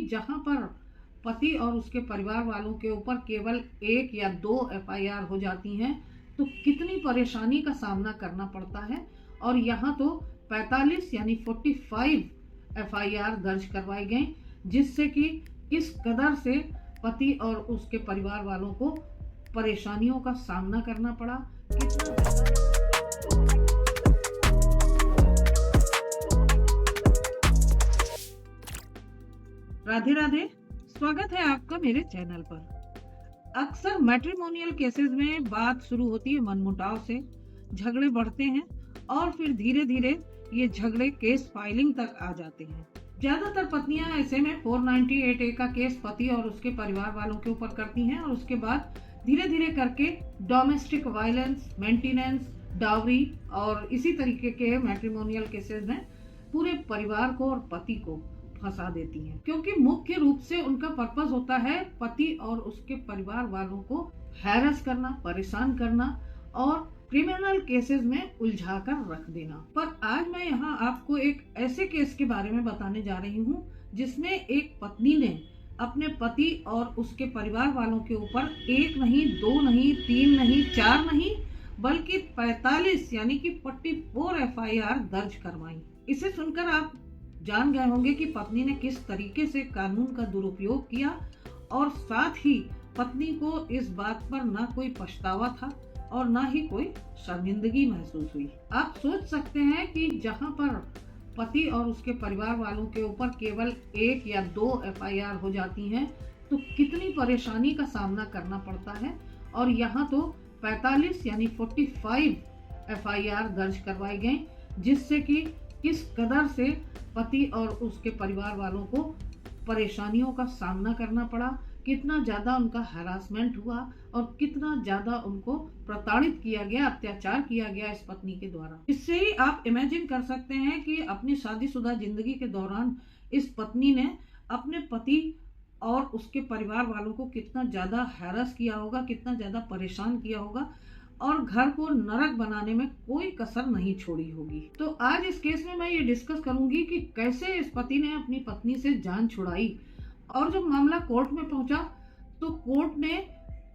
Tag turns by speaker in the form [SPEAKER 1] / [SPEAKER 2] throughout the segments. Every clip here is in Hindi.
[SPEAKER 1] जहां पर पति और उसके परिवार वालों के ऊपर केवल 1 या 2 एफआईआर हो जाती हैं तो कितनी परेशानी का सामना करना पड़ता है। और यहाँ तो 45 यानी 45 एफआईआर दर्ज करवाई गई, जिससे कि किस कदर से पति और उसके परिवार वालों को परेशानियों का सामना करना पड़ा। राधे राधे, स्वागत है आपका मेरे चैनल पर। अक्सर मैट्रिमोनियल केसेस में बात शुरू होती है मनमुटाव से, झगड़े बढ़ते हैं और फिर धीरे धीरे ये झगड़े केस फाइलिंग तक आ जाते हैं। ज्यादातर पत्नियां ऐसे में 498A का केस पति और उसके परिवार वालों के ऊपर करती हैं और उसके बाद धीरे धीरे करके डोमेस्टिक वायलेंस, मेंटेनेंस, डावरी और इसी तरीके के मैट्रिमोनियल केसेस में पूरे परिवार को और पति को फंसा देती हैं, क्योंकि मुख्य रूप से उनका पर्पस होता है पति और उसके परिवार वालों को हैरेस करना, परेशान करना और क्रिमिनल केसेस में उलझाकर रख देना। पर आज मैं यहाँ आपको एक ऐसे केस के बारे में बताने जा रही हूँ जिसमें एक पत्नी ने अपने पति और उसके परिवार वालों के ऊपर 1 नहीं, 2 नहीं, 3 नहीं, 4 नहीं, बल्कि 45 यानी कि 44 एफआईआर दर्ज करवाई। इसे सुनकर आप जान गए होंगे कि पत्नी ने किस तरीके से कानून का दुरुपयोग किया और साथ ही पत्नी को इस बात पर ना कोई पछतावा था और ना ही कोई शर्मिंदगी महसूस हुई। आप सोच सकते हैं कि जहां पर पति और उसके परिवार वालों के ऊपर केवल 1 या 2 एफआईआर हो जाती हैं तो कितनी परेशानी का सामना करना पड़ता है। और यहाँ तो 45 यानी 45 एफआईआर दर्ज करवाई गई, जिससे कि किस कदर से पति और उसके परिवार वालों को परेशानियों का सामना करना पड़ा, कितना ज्यादा उनका हरासमेंट हुआ और कितना ज्यादा उनको प्रताड़ित किया गया, अत्याचार किया गया इस पत्नी के द्वारा। इससे ही आप इमेजिन कर सकते हैं कि अपनी शादीशुदा जिंदगी के दौरान इस पत्नी ने अपने पति और उसके परिवार वालों को कितना ज्यादा हैरेस किया होगा, कितना ज्यादा परेशान किया होगा और घर को नरक बनाने में कोई कसर नहीं छोड़ी होगी। तो आज इस केस में मैं ये डिस्कस करूंगी कि कैसे इस पति ने अपनी पत्नी से जान छुड़ाई। और जब मामला कोर्ट में पहुंचा तो कोर्ट ने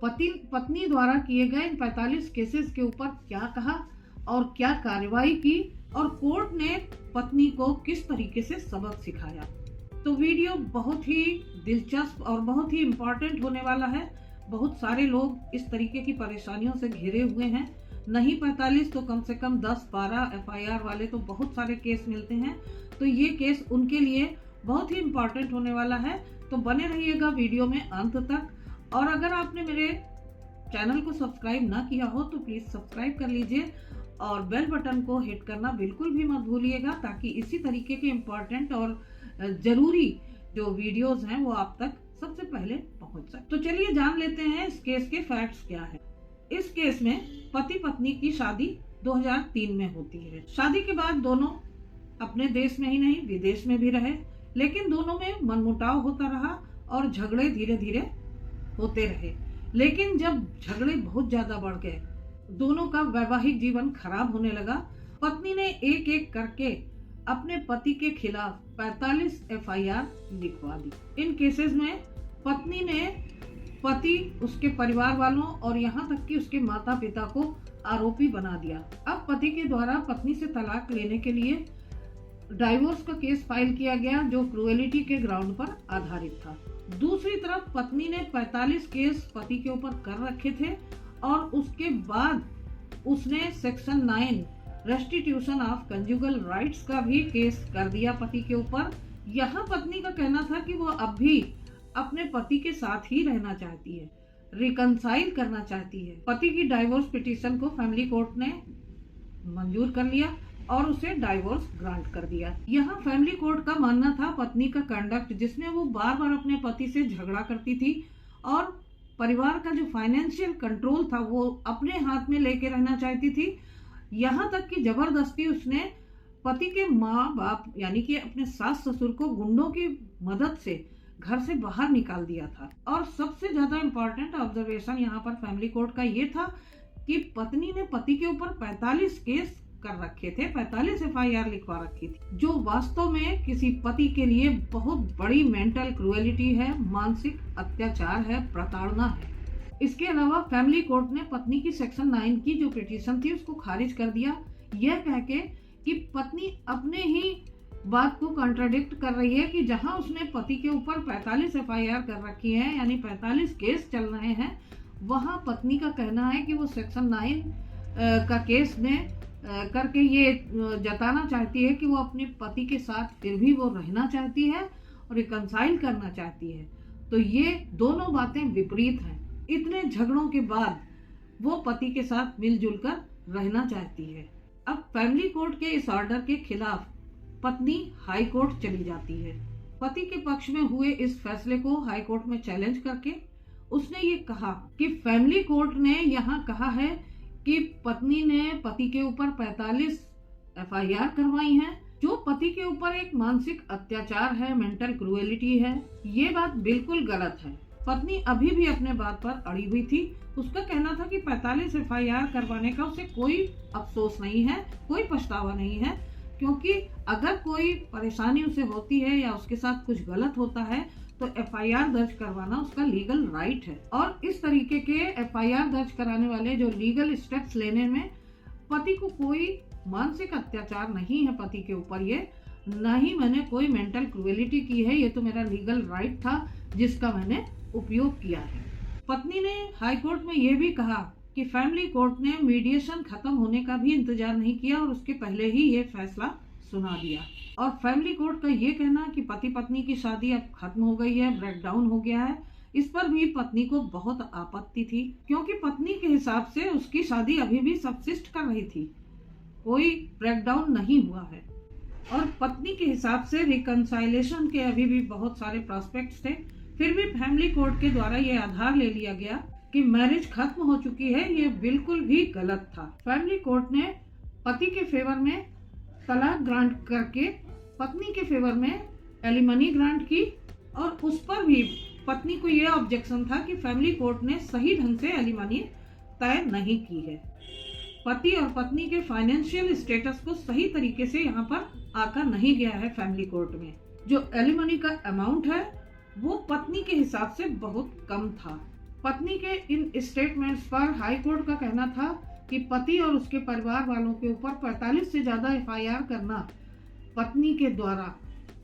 [SPEAKER 1] पत्नी द्वारा किए गए इन 45 केसेस के ऊपर क्या कहा और क्या कार्रवाई की और कोर्ट ने पत्नी को किस तरीके से सबक सिखाया। तो वीडियो बहुत ही दिलचस्प और बहुत ही इम्पोर्टेंट होने वाला है। बहुत सारे लोग इस तरीके की परेशानियों से घिरे हुए हैं, नहीं 45 तो कम से कम 10-12 एफआईआर वाले तो बहुत सारे केस मिलते हैं। तो ये केस उनके लिए बहुत ही इम्पोर्टेंट होने वाला है। तो बने रहिएगा वीडियो में अंत तक। और अगर आपने मेरे चैनल को सब्सक्राइब ना किया हो तो प्लीज सब्सक्राइब कर लीजिए और बेल बटन को हिट करना बिल्कुल भी मत भूलिएगा, ताकि इसी तरीके के इम्पोर्टेंट और जरूरी जो वीडियोस हैं वो आप तक सबसे पहले पहुंच सके। तो चलिए जान लेते हैं इस केस के फैक्ट्स क्या है। इस केस में पति पत्नी की शादी 2003 में होती है। शादी के बाद दोनों अपने देश में ही नहीं विदेश में भी रहे, लेकिन दोनों में मनमुटाव होता रहा और झगड़े धीरे धीरे होते रहे। लेकिन जब झगड़े बहुत ज्यादा बढ़ गए, दोनों का वैवाहिक जीवन खराब होने लगा, पत्नी ने एक एक करके अपने पति के खिलाफ 45 एफआईआर लिखवा दी। इन केसेस में पत्नी ने पति, उसके परिवार वालों और यहाँ तक कि उसके माता पिता को आरोपी बना दिया। अब पति के द्वारा पत्नी से तलाक लेने के लिए डाइवोर्स का केस फाइल किया गया, जो क्रूएलिटी के ग्राउंड पर आधारित था। दूसरी तरफ पत्नी ने 45 केस पति के ऊपर कर रखे थे और उसके बाद उसने section 9 restitution of conjugal rights का भी केस कर दिया पति के ऊपर। यहाँ पत्नी का कहना था कि वो अब भी अपने पति के साथ ही रहना चाहती है, रिकंसाइल करना चाहती है। पति की डाइवोर्स पिटीशन को फैमिली कोर्ट ने मंजूर कर लिया और उसे डाइवोर्स ग्रांट कर दिया। यहाँ फैमिली कोर्ट का मानना था पत्नी का कंडक्ट, जिसमें वो बार बार अपने पति से झगड़ा करती थी और परिवार का जो फाइनेंशियल कंट्रोल था वो अपने हाथ में लेके रहना चाहती थी। यहाँ तक कि जबरदस्ती उसने पति के माँ बाप यानी कि अपने सास ससुर को गुंडों की मदद से घर से बाहर निकाल दिया था। और सबसे ज्यादा इम्पोर्टेंट ऑब्जर्वेशन यहाँ पर फैमिली कोर्ट का ये था कि पत्नी ने पति के ऊपर 45 केस कर रखे थे, 45 एफआईआर लिखवा रखी थी, जो वास्तव में किसी पति के लिए बहुत बड़ी मेंटल क्रूएलिटी है, मानसिक अत्याचार है, प्रताड़ना है। इसके अलावा फैमिली कोर्ट ने पत्नी की सेक्शन 9 की जो पिटीशन थी उसको खारिज कर दिया, यह कह के कि पत्नी अपने ही बात को कॉन्ट्राडिक्ट कर रही है कि जहां उसने पति के ऊपर 45 एफआईआर कर रखी है, यानी 45 केस चल रहे हैं, वहां पत्नी का कहना है कि वो सेक्शन 9 का केस में करके ये जताना चाहती है कि वो अपने पति के साथ फिर भी वो रहना चाहती है और रिकंसाइल करना चाहती है। तो ये दोनों बातें विपरीत हैं। इतने झगड़ों के बाद वो पति के साथ मिलजुल कर रहना चाहती है। अब फैमिली कोर्ट के इस ऑर्डर के खिलाफ पत्नी हाई कोर्ट चली जाती है। पति के पक्ष में हुए इस फैसले को हाई कोर्ट में चैलेंज करके उसने ये कहा कि फैमिली कोर्ट ने यहाँ कहा है कि पत्नी ने पति के ऊपर 45 एफआईआर करवाई हैं, जो पति के ऊपर एक मानसिक अत्याचार है, मेंटल क्रूएलिटी है। ये बात बिल्कुल गलत है। पत्नी अभी भी अपने बात पर अड़ी हुई थी। उसका कहना था कि 45 एफआईआर करवाने का उसे कोई अफसोस नहीं है, कोई पछतावा नहीं है, क्योंकि अगर कोई परेशानी उसे होती है या उसके साथ कुछ गलत होता है तो एफआईआर दर्ज करवाना उसका लीगल राइट है। और इस तरीके के एफआईआर दर्ज कराने वाले जो लीगल स्टेप्स लेने में पति को कोई मानसिक अत्याचार नहीं है पति के ऊपर, ये न ही मैंने कोई मेंटल क्रूएलिटी की है, ये तो मेरा लीगल राइट था जिसका मैंने उपयोग किया है। पत्नी ने हाई कोर्ट में यह भी कहा कि फैमिली कोर्ट ने मीडिएशन खत्म होने का भी इंतजार नहीं किया और उसके पहले ही ये फैसला सुना दिया। और फैमिली कोर्ट का ये कहना कि पति पत्नी की शादी अब खत्म हो गई है, ब्रेकडाउन हो गया है, इस पर भी पत्नी को बहुत आपत्ति थी, क्योंकि पत्नी के हिसाब से उसकी शादी अभी भी सबसिस्ट कर रही थी, कोई ब्रेकडाउन नहीं हुआ है। और पत्नी के हिसाब से रिकंसाइलेशन के अभी भी बहुत सारे प्रोस्पेक्ट्स थे। फिर भी फैमिली कोर्ट के द्वारा ये आधार ले लिया गया कि मैरिज खत्म हो चुकी है, ये बिल्कुल भी गलत था। फैमिली कोर्ट ने पति के फेवर में तलाक ग्रांट करके पत्नी के फेवर में एलिमनी ग्रांट की, और उस पर भी पत्नी को यह ऑब्जेक्शन था कि फैमिली कोर्ट ने सही ढंग से एलिमनी तय नहीं की है। पति और पत्नी के फाइनेंशियल स्टेटस को सही तरीके से यहाँ पर आकर नहीं गया है फैमिली कोर्ट में। जो एलिमनी का अमाउंट है वो पत्नी के हिसाब से बहुत कम था। पत्नी के इन स्टेटमेंट्स पर हाई कोर्ट का कहना था कि पति और उसके परिवार वालों के ऊपर 45 से ज्यादा एफआईआर करना पत्नी के द्वारा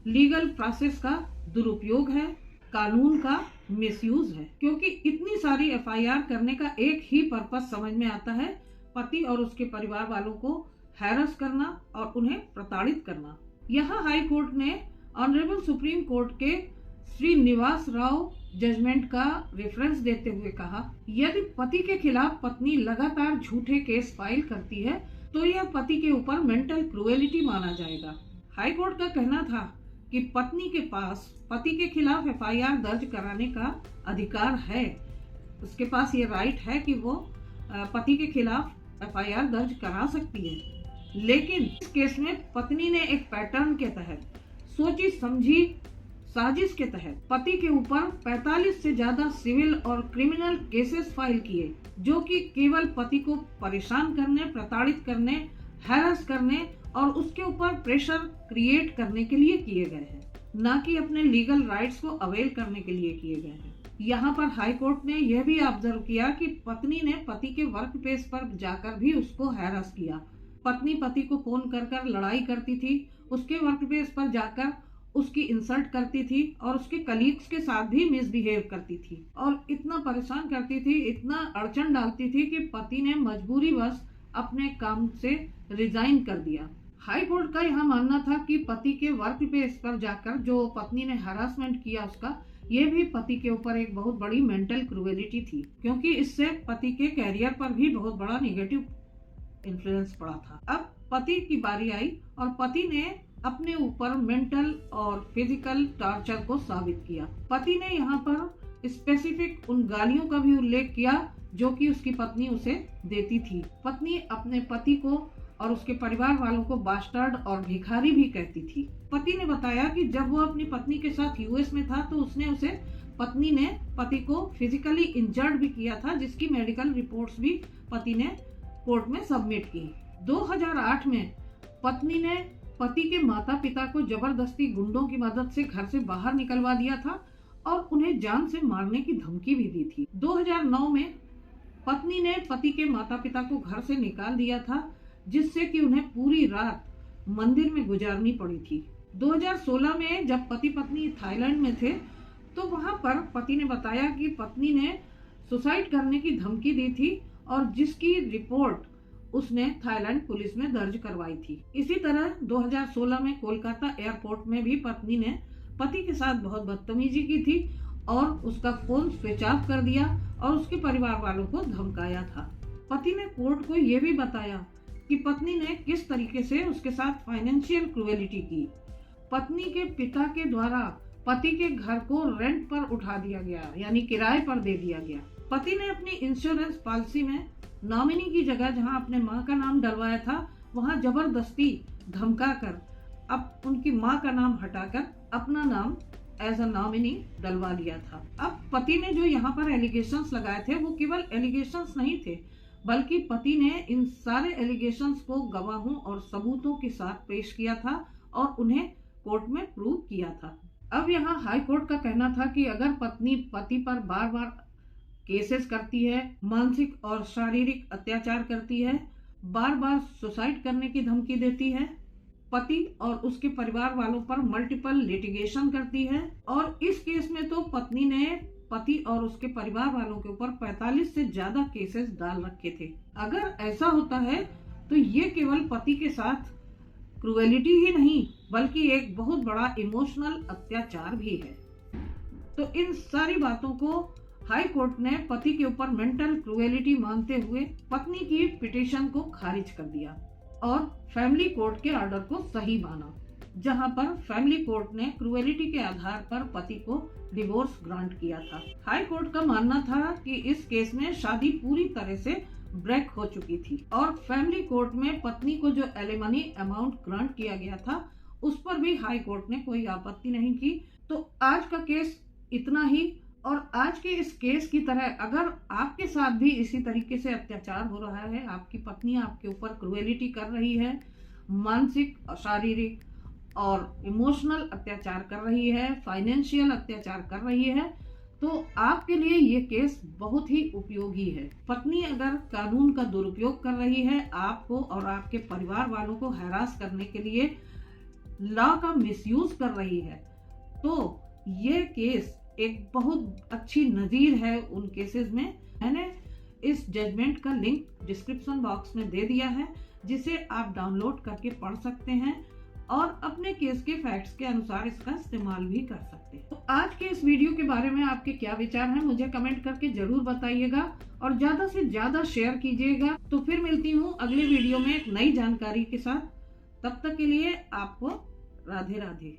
[SPEAKER 1] लीगल प्रोसेस का दुरुपयोग है, कानून का मिसयूज है, क्योंकि इतनी सारी एफआईआर करने का एक ही पर्पस समझ में आता है, पति और उसके परिवार वालों को हैरस करना और उन्हें प्रताड़ित करना। यहाँ हाई कोर्ट ने ऑनरेबल सुप्रीम कोर्ट के श्री निवास राव जजमेंट का रेफरेंस देते हुए कहा, यदि पति के खिलाफ पत्नी लगातार झूठे केस फाइल करती है तो यह पति के ऊपर मेंटल क्रूएलिटी माना जाएगा। हाई कोर्ट का कहना था कि पत्नी के पास पति के खिलाफ एफआईआर दर्ज कराने का अधिकार है, उसके पास ये राइट है कि वो पति के खिलाफ एफआईआर दर्ज करा सकती है। लेकिन इस केस में पत्नी ने एक पैटर्न के तहत सोची समझी साजिश के तहत पति के ऊपर 45 से ज्यादा सिविल और क्रिमिनल केसेस फाइल किए, जो कि केवल पति को परेशान करने, प्रताड़ित करने, हैरस करने और उसके ऊपर प्रेशर क्रिएट करने के लिए किए गए हैं, न कि अपने लीगल राइट्स को अवेल करने के लिए किए गए हैं। यहाँ पर हाई कोर्ट ने यह भी ऑब्जर्व किया कि पत्नी ने पति के वर्क प्लेस पर जाकर भी उसको हैरस किया। पत्नी पति को फोन कर कर लड़ाई करती थी, उसके वर्क प्लेस पर जाकर उसकी इंसल्ट करती थी और उसके कलीग्स के साथ भी मिसबिहेव करती थी और इतना परेशान करती थी, इतना अड़चन डालती थी कि पति ने मजबूरीवश अपने काम से रिजाइन कर दिया। हाई कोर्ट का यह मानना था कि पति के वर्क प्लेस पर जाकर जो पत्नी ने हरासमेंट किया उसका, ये भी पति के ऊपर एक बहुत बड़ी मेंटल क्रूएलिटी थी, क्योंकि इससे पति के कैरियर पर भी बहुत बड़ा नेगेटिव इन्फ्लुएंस पड़ा था। अब पति की बारी आई और पति ने अपने ऊपर मेंटल और फिजिकल टॉर्चर को साबित किया। पति ने यहाँ पर स्पेसिफिक उन गालियों का भी उल्लेख किया जो कि उसकी पत्नी उसे देती थी। पत्नी अपने पति को और उसके परिवार वालों को बास्टर्ड और भिखारी भी कहती थी। पति ने बताया कि जब वो अपनी पत्नी के साथ यूएस में था तो पत्नी ने पति को फिजिकली इंजर्ड भी किया था, जिसकी मेडिकल रिपोर्ट्स भी पति ने कोर्ट में सबमिट की। 2008 में पत्नी ने पति के माता पिता को जबरदस्ती गुंडों की मदद से घर से बाहर निकलवा दिया था और उन्हें जान से मारने की धमकी भी दी थी। 2009 में पत्नी ने पति के माता पिता को घर से निकाल दिया था, जिससे कि उन्हें पूरी रात मंदिर में गुजारनी पड़ी थी। 2016 में जब पति पत्नी थाईलैंड में थे तो वहां पर पति ने बताया कि पत्नी ने सुसाइड करने की धमकी दी थी और जिसकी रिपोर्ट उसने थाईलैंड पुलिस में दर्ज करवाई थी। इसी तरह 2016 में कोलकाता एयरपोर्ट में भी पत्नी ने पति के साथ बहुत बदतमीजी की थी और उसका फोन स्विच ऑफ कर दिया और उसके परिवार वालों को धमकाया था। पति ने कोर्ट को यह भी बताया कि पत्नी ने किस तरीके से उसके साथ फाइनेंशियल क्रूएलिटी की। पत्नी के पिता के द्वारा पति के घर को रेंट पर उठा दिया गया, यानी किराए पर दे दिया गया। पति ने अपनी इंश्योरेंस पॉलिसी में नॉमिनी की जगह जहां अपने मां का नाम डलवाया था वहां जबरदस्ती धमकाकर अब उनकी मां का नाम हटाकर अपना नाम एज अ नॉमिनी डलवा लिया था। अब पति ने जो यहाँ पर एलिगेशंस लगाए थे वो केवल एलिगेशंस नहीं थे, बल्कि पति ने इन सारे एलिगेशंस को गवाहों और सबूतों के साथ पेश किया था और उन्हें कोर्ट में प्रूव किया था। अब यहाँ हाई कोर्ट का कहना था कि अगर पत्नी पति पर बार बार केसेस करती है, मानसिक और शारीरिक अत्याचार करती है, बार बार सुसाइड करने की धमकी देती है, पति और उसके परिवार वालों पर मल्टीपल लिटिगेशन करती है और इस केस में तो पत्नी ने पति और उसके परिवार वालों के ऊपर 45 से ज्यादा केसेस डाल रखे थे। अगर ऐसा होता है तो ये केवल पति के साथ क्रूएलिटी ही नहीं बल्कि एक बहुत बड़ा इमोशनल अत्याचार भी है। तो इन सारी बातों को हाई कोर्ट ने पति के ऊपर मेंटल क्रूएलिटी मानते हुए पत्नी की पिटीशन को खारिज कर दिया और फैमिली कोर्ट के ऑर्डर को सही माना, जहां पर फैमिली कोर्ट ने क्रूएलिटी के आधार पर पति को डिवोर्स ग्रांट किया था। हाई कोर्ट का मानना था कि इस केस में शादी पूरी तरह से ब्रेक हो चुकी थी और फैमिली कोर्ट में पत्नी को जो एलिमनी अमाउंट ग्रांट किया गया था उस पर भी हाई कोर्ट ने कोई आपत्ति नहीं की। तो आज का केस इतना ही। और आज के इस केस की तरह अगर आपके साथ भी इसी तरीके से अत्याचार हो रहा है, आपकी पत्नी आपके ऊपर क्रूएलिटी कर रही है, मानसिक, शारीरिक और इमोशनल अत्याचार कर रही है, फाइनेंशियल अत्याचार कर रही है, तो आपके लिए ये केस बहुत ही उपयोगी है। पत्नी अगर कानून का दुरुपयोग कर रही है, आपको और आपके परिवार वालों को हैरास करने के लिए लॉ का मिसयूज कर रही है, तो ये केस एक बहुत अच्छी नजीर है उन केसेस में। मैंने इस जजमेंट का लिंक डिस्क्रिप्शन बॉक्स में दे दिया है, जिसे आप डाउनलोड करके पढ़ सकते हैं और अपने केस के फैक्ट्स के अनुसार इसका इस्तेमाल भी कर सकते हैं। तो आज के इस वीडियो के बारे में आपके क्या विचार हैं मुझे कमेंट करके जरूर बताइएगा और ज्यादा से ज्यादा शेयर कीजिएगा। तो फिर मिलती हूँ अगले वीडियो में एक नई जानकारी के साथ। तब तक के लिए आपको राधे राधे।